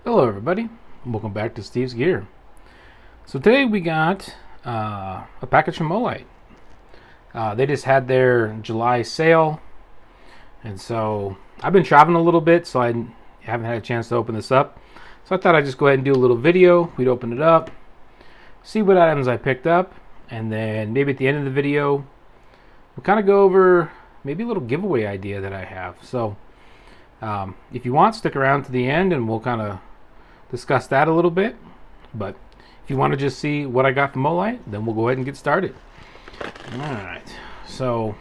Hello everybody, welcome back to Steve's Gear. So today we got a package from Olight. They just had their July sale, and so I've been traveling a little bit, so I haven't had a chance to open this up. So I thought I'd just go ahead and do a little video. We'd open it up, see what items I picked up, and then maybe at the end of the video we'll kind of go over maybe a little giveaway idea that I have. So if you want, stick around to the end and we'll kind of discuss that a little bit. But if you want to just see what I got from Olight, then we'll go ahead and get started. Alright, so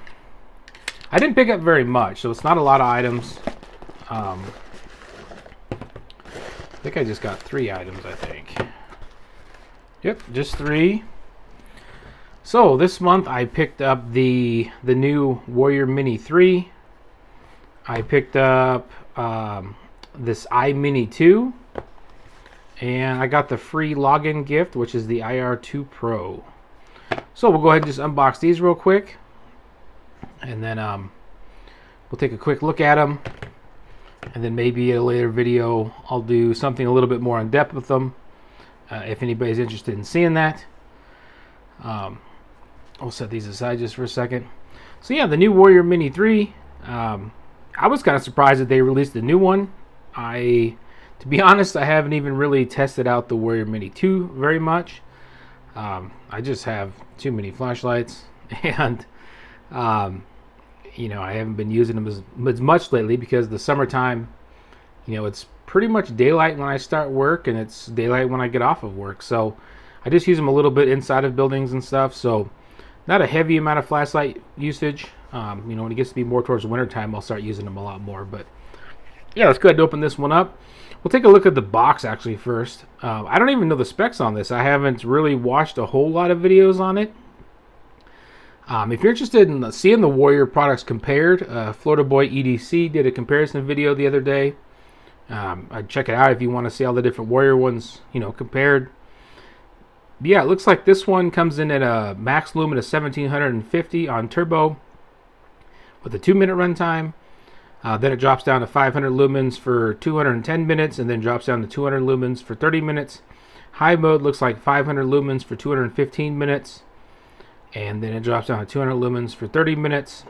I didn't pick up very much, so it's not a lot of items. I think I just got 3 items, I think. Yep, just 3. So this month I picked up the new Warrior Mini 3. I picked up this iMini 2. And I got the free login gift, which is the IR2 Pro. So we'll go ahead and just unbox these real quick. And then we'll take a quick look at them. And then maybe in a later video, I'll do something a little bit more in depth with them. If anybody's interested in seeing that. We'll set these aside just for a second. So yeah, the new Warrior Mini 3. I was kind of surprised that they released a new one. To be honest, I haven't even really tested out the Warrior Mini 2 very much. I just have too many flashlights, and I haven't been using them as much lately because the summertime, it's pretty much daylight when I start work and it's daylight when I get off of work. So I just use them a little bit inside of buildings and stuff. So not a heavy amount of flashlight usage. When it gets to be more towards wintertime, I'll start using them a lot more. But yeah, let's go ahead and open this one up. We'll take a look at the box actually first. I don't even know the specs on this. I haven't really watched a whole lot of videos on it. If you're interested in seeing the Warrior products compared, Florida Boy EDC did a comparison video the other day. I'd check it out if you want to see all the different Warrior ones, compared. But yeah, it looks like this one comes in at a max lumen of 1750 on turbo with a 2-minute runtime. Then it drops down to 500 lumens for 210 minutes and then drops down to 200 lumens for 30 minutes. High mode looks like 500 lumens for 215 minutes. And then it drops down to 200 lumens for 30 minutes.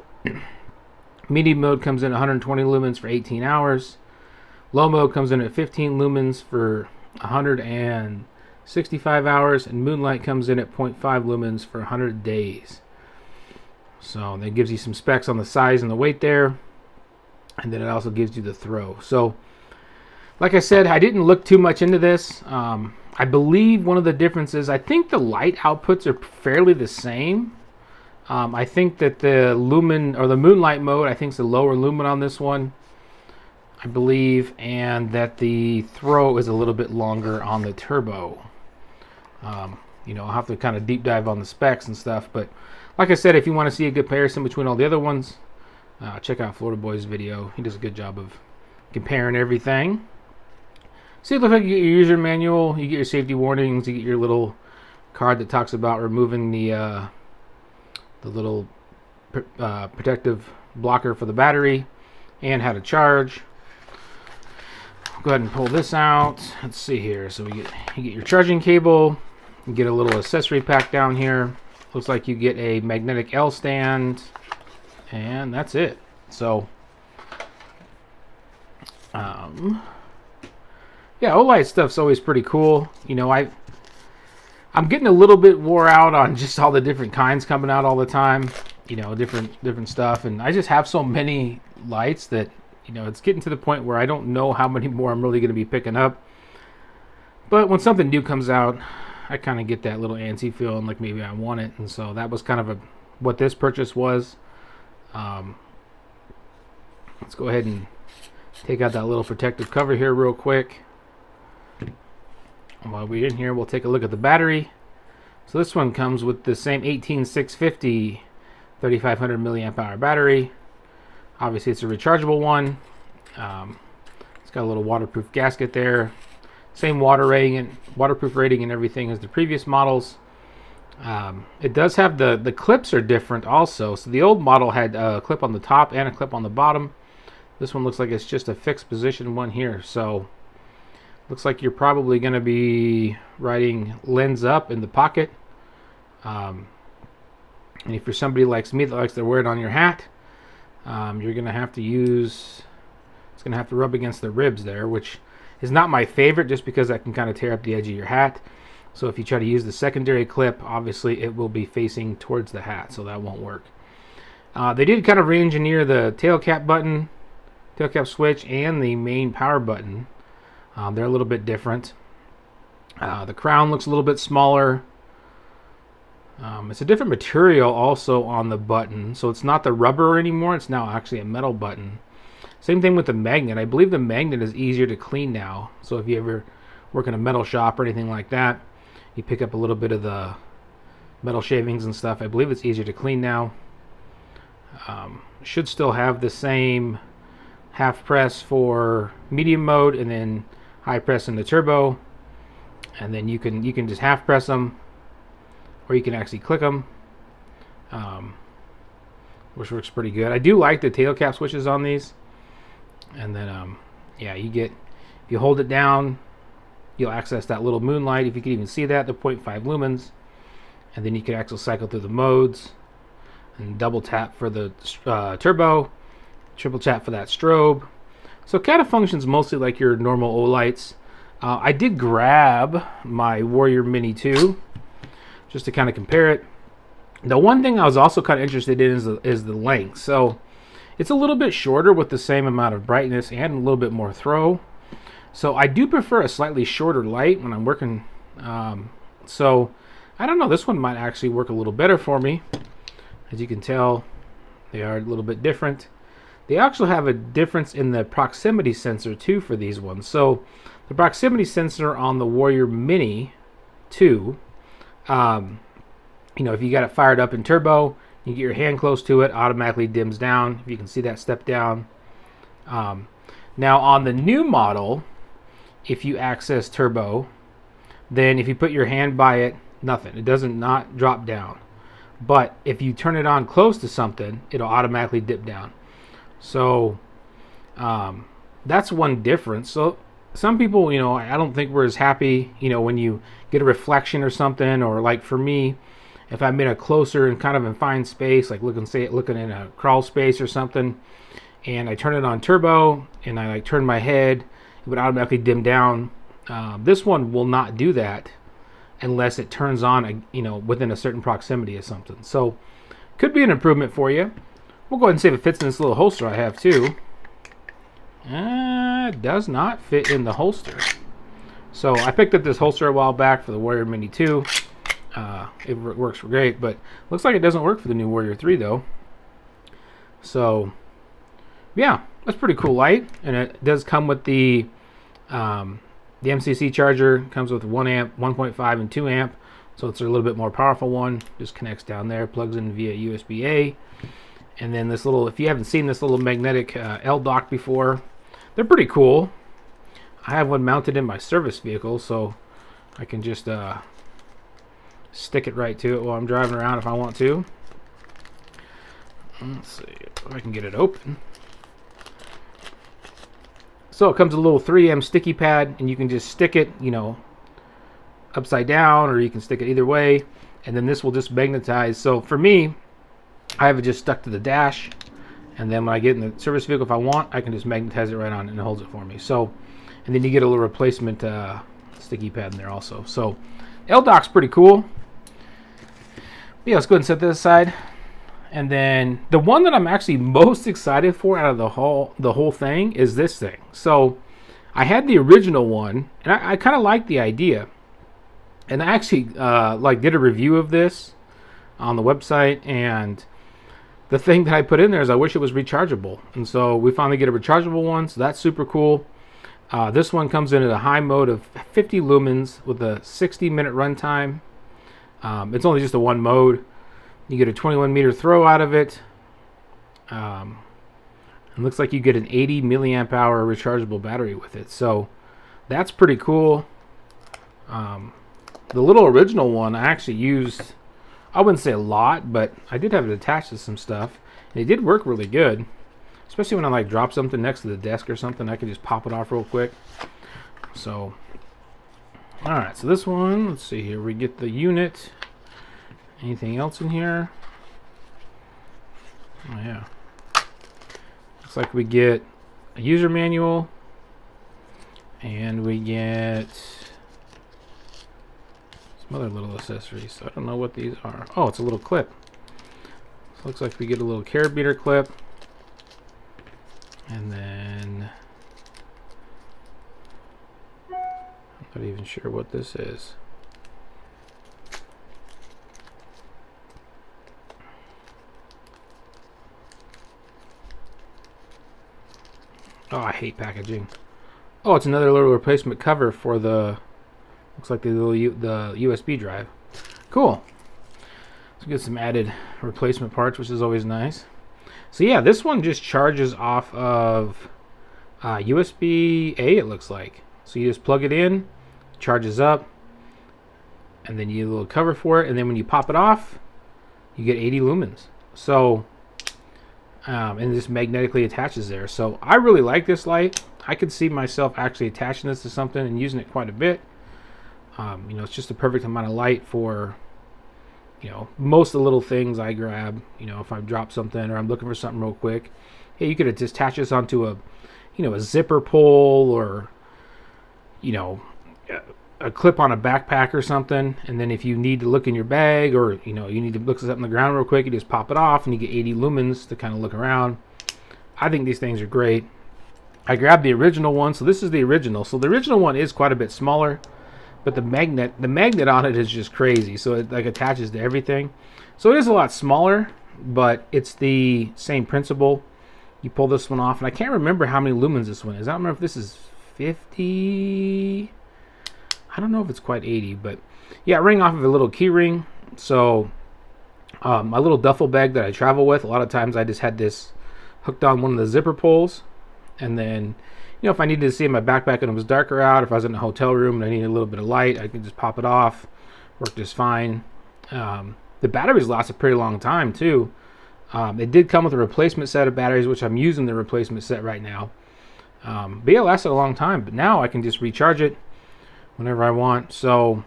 Medium mode comes in at 120 lumens for 18 hours. Low mode comes in at 15 lumens for 165 hours. And Moonlight comes in at 0.5 lumens for 100 days. So that gives you some specs on the size and the weight there. And then it also gives you the throw. So, like I said, I didn't look too much into this. I believe one of the differences, I think the light outputs are fairly the same. I think that the lumen, or the Moonlight mode, I think is the lower lumen on this one, I believe. And that the throw is a little bit longer on the turbo. I'll have to kind of deep dive on the specs and stuff. But, like I said, if you want to see a comparison between all the other ones, check out Florida Boy's video. He does a good job of comparing everything. See, it looks like you get your user manual, you get your safety warnings, you get your little card that talks about removing the little protective blocker for the battery and how to charge. Go ahead and pull this out. Let's see here. So you get your charging cable, you get a little accessory pack down here. Looks like you get a magnetic L stand. And that's it. So, yeah, Olight stuff's always pretty cool. I'm getting a little bit wore out on just all the different kinds coming out all the time. Different stuff, and I just have so many lights that it's getting to the point where I don't know how many more I'm really going to be picking up. But when something new comes out, I kind of get that little antsy feeling like maybe I want it, and so that was kind of what this purchase was. Let's go ahead and take out that little protective cover here real quick. While we're in here, we'll take a look at the battery. So this one comes with the same 18650 3500 milliamp hour battery. Obviously it's a rechargeable one. It's got a little waterproof gasket there. Same waterproof rating and everything as the previous models. It does have the clips are different also. So the old model had a clip on the top and a clip on the bottom. This one looks like it's just a fixed position one here. So Looks like you're probably going to be writing lens up in the pocket. And if you're somebody like me that likes to wear it on your hat, you're going to have to use, it's going to have to rub against the ribs there, which is not my favorite just because that can kind of tear up the edge of your hat. So if you try to use the secondary clip, obviously it will be facing towards the hat, so that won't work. They did kind of re-engineer the tail cap button, tail cap switch, and the main power button. They're a little bit different. The crown looks a little bit smaller. It's a different material also on the button, so it's not the rubber anymore. It's now actually a metal button. Same thing with the magnet. I believe the magnet is easier to clean now. So if you ever work in a metal shop or anything like that, you pick up a little bit of the metal shavings and stuff. I believe it's easier to clean now. Should still have the same half press for medium mode and then high press in the turbo. And then you can just half press them, or you can actually click them, which works pretty good. I do like the tail cap switches on these. And then yeah, if you hold it down, you'll access that little moonlight, if you can even see that, the 0.5 lumens. And then you can actually cycle through the modes and double tap for the turbo, triple tap for that strobe. So it kind of functions mostly like your normal Olights. I did grab my Warrior Mini 2 just to kind of compare it. The one thing I was also kind of interested in is the length. So it's a little bit shorter with the same amount of brightness and a little bit more throw. So I do prefer a slightly shorter light when I'm working. So I don't know, this one might actually work a little better for me. As you can tell, they are a little bit different. They actually have a difference in the proximity sensor too for these ones. So the proximity sensor on the Warrior Mini 2, if you got it fired up in turbo, you get your hand close to it, automatically dims down. If you can see that step down. Now on the new model, if you access turbo, then if you put your hand by it, nothing. It doesn't not drop down. But if you turn it on close to something, it'll automatically dip down. So that's one difference. So some people, I don't think we're as happy, when you get a reflection or something, or like for me, if I'm in a closer and kind of confined space, like looking in a crawl space or something, and I turn it on turbo and I turn my head, it would automatically dim down. This one will not do that unless it turns on, within a certain proximity of something. So could be an improvement for you. We'll go ahead and see if it fits in this little holster I have too. It does not fit in the holster. So I picked up this holster a while back for the Warrior Mini 2. It works great, but looks like it doesn't work for the new Warrior 3 though. So yeah, that's pretty cool light, and it does come with the MCC charger. Comes with 1 amp, 1.5, and 2 amp, so it's a little bit more powerful one. Just connects down there, plugs in via USB-A, and then this little, if you haven't seen this little magnetic L dock before, they're pretty cool. I have one mounted in my service vehicle, so I can just stick it right to it while I'm driving around if I want to. Let's see if I can get it open. So it comes with a little 3M sticky pad, and you can just stick it, upside down, or you can stick it either way, and then this will just magnetize. So for me, I have it just stuck to the dash, and then when I get in the service vehicle, if I want, I can just magnetize it right on, and it holds it for me. So, and then you get a little replacement sticky pad in there also. So L-Dock's pretty cool. But yeah, let's go ahead and set this aside. And then the one that I'm actually most excited for out of the whole thing is this thing. So I had the original one, and I kind of like the idea. And I actually did a review of this on the website, and the thing that I put in there is I wish it was rechargeable. And so we finally get a rechargeable one, so that's super cool. This one comes in at a high mode of 50 lumens with a 60-minute runtime. It's only just a one mode. You get a 21 meter throw out of it. It looks like you get an 80 milliamp hour rechargeable battery with it. So that's pretty cool. The little original one I actually used, I wouldn't say a lot, but I did have it attached to some stuff. And it did work really good. Especially when I drop something next to the desk or something, I can just pop it off real quick. So, all right. So this one, let's see here. We get the unit. Anything else in here? Oh yeah. Looks like we get a user manual, and we get some other little accessories. So I don't know what these are. Oh, it's a little clip. So looks like we get a little carabiner clip, and then I'm not even sure what this is. Oh, I hate packaging. Oh, it's another little replacement cover for the, looks like the little the USB drive. Cool. Let's get some added replacement parts, which is always nice. So yeah, this one just charges off of USB-A, it looks like. So you just plug it in, charges up, and then you get a little cover for it, and then when you pop it off, you get 80 lumens. So and this magnetically attaches there. So I really like this light. I could see myself actually attaching this to something and using it quite a bit. You know, it's just the perfect amount of light for, you know, most of the little things I grab. You know, if I drop something or I'm looking for something real quick, hey, you could just attach this onto a, you know, a zipper pull, or, you know, a clip on a backpack or something. And then if you need to look in your bag, or, you know, you need to look at something on the ground real quick, you just pop it off and you get 80 lumens to kind of look around. I think these things are great. I grabbed the original one, so this is the original. So the original one is quite a bit smaller, but the magnet on it is just crazy. So it like attaches to everything. So it is a lot smaller, but it's the same principle. You pull this one off, and I can't remember how many lumens this one is. I don't remember if this is 50. I don't know if it's quite 80, but yeah, ring off of a little key ring. So my little duffel bag that I travel with, a lot of times I just had this hooked on one of the zipper pulls, and then, you know, if I needed to see in my backpack and it was darker out, if I was in a hotel room and I needed a little bit of light, I could just pop it off. Worked just fine. The batteries last a pretty long time too. It did come with a replacement set of batteries, which I'm using the replacement set right now. But yeah, it lasted a long time. But now I can just recharge it whenever I want. So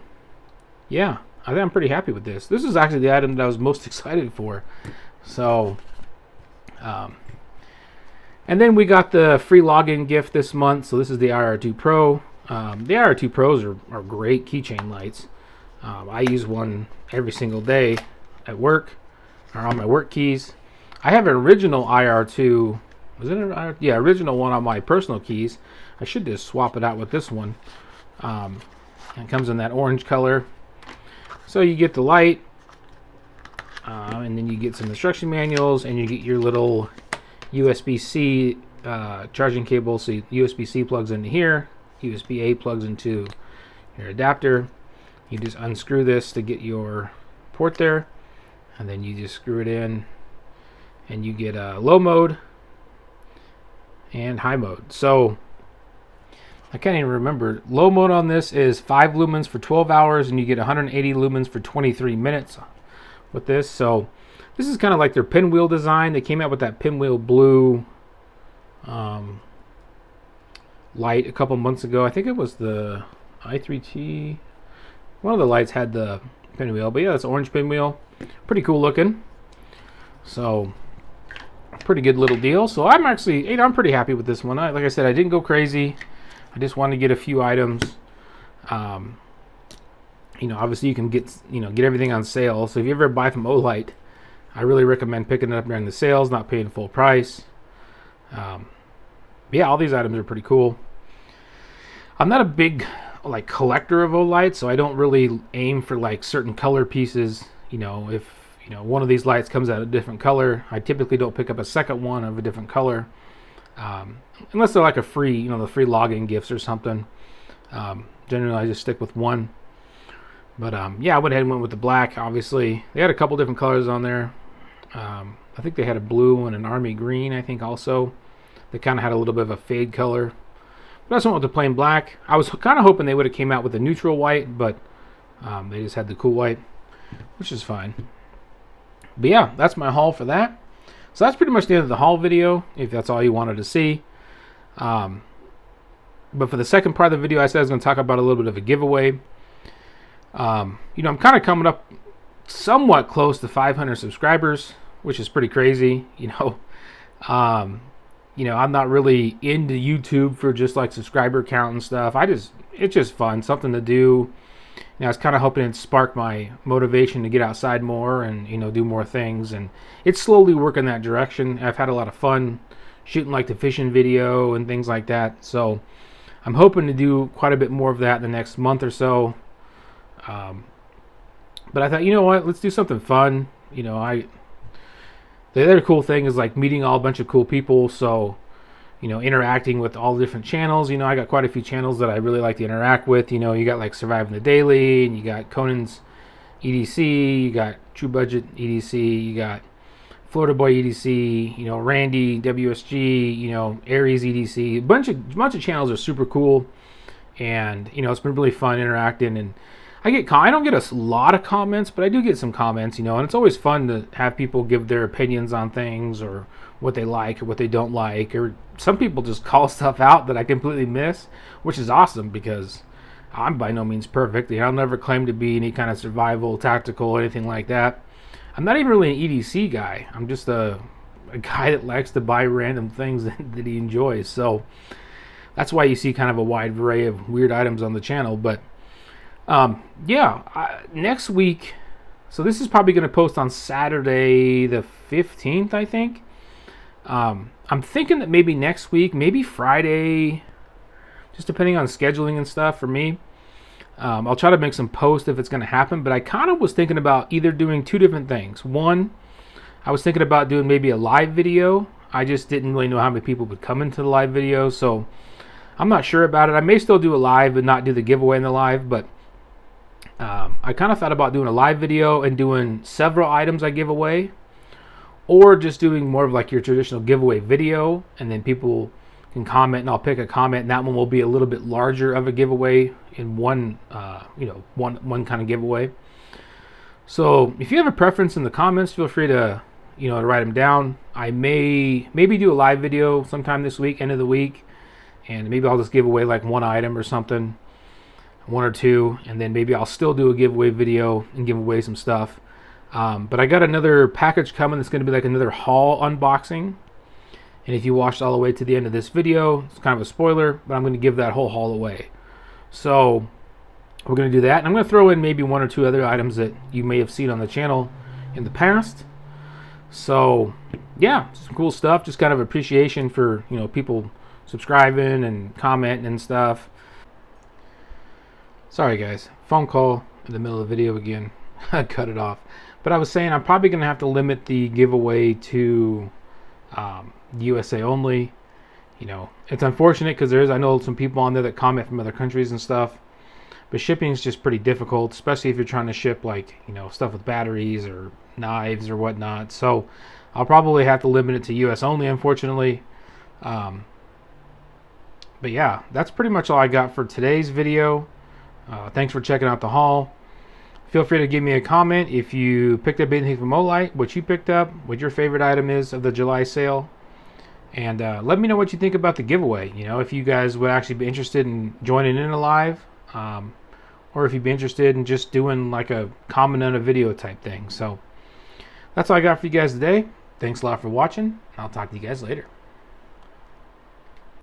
yeah, I think I'm pretty happy with this. This is actually the item that I was most excited for. So and then we got the free login gift this month. So this is the IR2 Pro. The IR2 Pros are great keychain lights. I use one every single day at work, or on my work keys. I have an original IR2. Was it an IR? Yeah, original one on my personal keys. I should just swap it out with this one. It comes in that orange color. So you get the light, and then you get some instruction manuals, and you get your little USB-C charging cable. So USB-C plugs into here, USB-A plugs into your adapter. You just unscrew this to get your port there, and then you just screw it in, and you get low mode and high mode. So I can't even remember. Low mode on this is 5 lumens for 12 hours, and you get 180 lumens for 23 minutes with this. So this is kind of like their pinwheel design. They came out with that pinwheel blue light a couple months ago. I think it was the i3T. One of the lights had the pinwheel, but yeah, it's orange pinwheel. Pretty cool looking. So pretty good little deal. So I'm actually, I'm pretty happy with this one. Like I said, I didn't go crazy. I just wanted to get a few items. You know, obviously you can get everything on sale. So if you ever buy from Olight, I really recommend picking it up during the sales, not paying full price. Yeah, all these items are pretty cool. I'm not a big like collector of Olight, so I don't really aim for like certain color pieces. You know, if one of these lights comes out a different color, I typically don't pick up a second one of a different color, unless they're like a free, the free login gifts or something. Generally, I just stick with one. But yeah, I went ahead and went with the black. Obviously, they had a couple different colors on there. I think they had a blue and an army green. I think also they kind of had a little bit of a fade color. But I just went with the plain black. I was kind of hoping they would have came out with a neutral white, but they just had the cool white, which is fine. But yeah, that's my haul for that. So that's pretty much the end of the haul video, if that's all you wanted to see. But for the second part of the video, I said I was going to talk about a little bit of a giveaway. I'm kind of coming up somewhat close to 500 subscribers, which is pretty crazy. I'm not really into YouTube for just like subscriber count and stuff. It's just fun, something to do. I was kind of hoping it'd spark my motivation to get outside more and do more things, and it's slowly working that direction. I've had a lot of fun shooting like the fishing video and things like that, so I'm hoping to do quite a bit more of that in the next month or so. But I thought, you know what, let's do something fun. The other cool thing is like meeting a bunch of cool people, so interacting with all the different channels. I got quite a few channels that I really like to interact with. You got like Surviving the Daily, and you got Conan's EDC, you got True Budget EDC, you got Florida Boy EDC, Randy WSG, Aries EDC. A bunch of channels are super cool, and it's been really fun interacting. And I don't get a lot of comments, but I do get some comments, and it's always fun to have people give their opinions on things, or what they like or what they don't like, or some people just call stuff out that I completely miss, which is awesome because I'm by no means perfect. I'll never claim to be any kind of survival, tactical, anything like that. I'm not even really an EDC guy. I'm just a guy that likes to buy random things that he enjoys. So that's why you see kind of a wide array of weird items on the channel. But next week, so this is probably going to post on Saturday the 15th, I think. I'm thinking that maybe next week, maybe Friday, just depending on scheduling and stuff for me. I'll try to make some posts if it's going to happen, but I kind of was thinking about either doing two different things. One, I was thinking about doing maybe a live video. I just didn't really know how many people would come into the live video, so I'm not sure about it. I may still do a live but not do the giveaway in the live, but I kind of thought about doing a live video and doing several items I give away, or just doing more of like your traditional giveaway video, and then people can comment and I'll pick a comment, and that one will be a little bit larger of a giveaway in one kind of giveaway. So if you have a preference in the comments, feel free to to write them down. I maybe do a live video sometime this week, end of the week, and maybe I'll just give away like one item or something, one or two, and then maybe I'll still do a giveaway video and give away some stuff. But I got another package coming that's going to be like another haul unboxing. And if you watched all the way to the end of this video, it's kind of a spoiler, but I'm going to give that whole haul away. So we're going to do that. And I'm going to throw in maybe one or two other items that you may have seen on the channel in the past. So yeah, some cool stuff. Just kind of appreciation for, people subscribing and commenting and stuff. Sorry guys, phone call in the middle of the video again. I cut it off. But I was saying I'm probably going to have to limit the giveaway to USA only. It's unfortunate because I know some people on there that comment from other countries and stuff. But shipping is just pretty difficult, especially if you're trying to ship like, stuff with batteries or knives or whatnot. So I'll probably have to limit it to US only, unfortunately. But yeah, that's pretty much all I got for today's video. Thanks for checking out the haul. Feel free to give me a comment if you picked up anything from Olight, what you picked up, what your favorite item is of the July sale. And let me know what you think about the giveaway. If you guys would actually be interested in joining in a live, or if you'd be interested in just doing like a comment on a video type thing. So that's all I got for you guys today. Thanks a lot for watching. I'll talk to you guys later.